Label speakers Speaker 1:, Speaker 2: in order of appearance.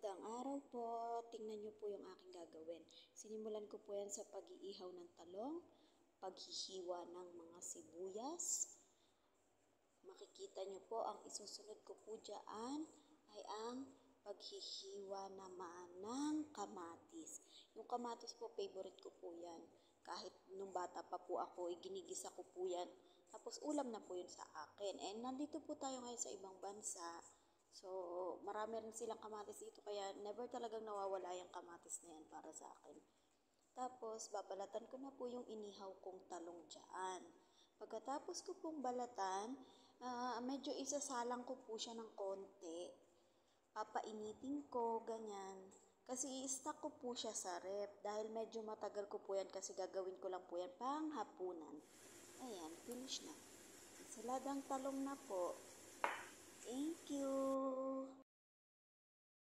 Speaker 1: Magandang araw po. Tingnan niyo po yung aking gagawin. Sinimulan ko po yan sa pag-iihaw ng talong, paghihiwa ng mga sibuyas. Makikita niyo po ang isusunod ko po dyan ay ang paghihiwa naman ng kamatis. Yung kamatis po, favorite ko po yan. Kahit nung bata pa po ako, ginigisa ko po yan. Tapos ulam na po yun sa akin. And nandito po tayo ngayon sa ibang bansa. So, marami rin silang kamatis dito, kaya never talagang nawawala yung kamatis na yan para sa akin. Tapos, babalatan ko na po yung inihaw kong talong dyan. Pagkatapos ko pong balatan, medyo isasalang ko po siya ng konti. Papainitin ko, ganyan. Kasi i-stack ko po siya sa ref dahil medyo matagal ko po yan kasi gagawin ko lang po yan pang hapunan. Ayan, finish na. Saladang talong na po. Thank you!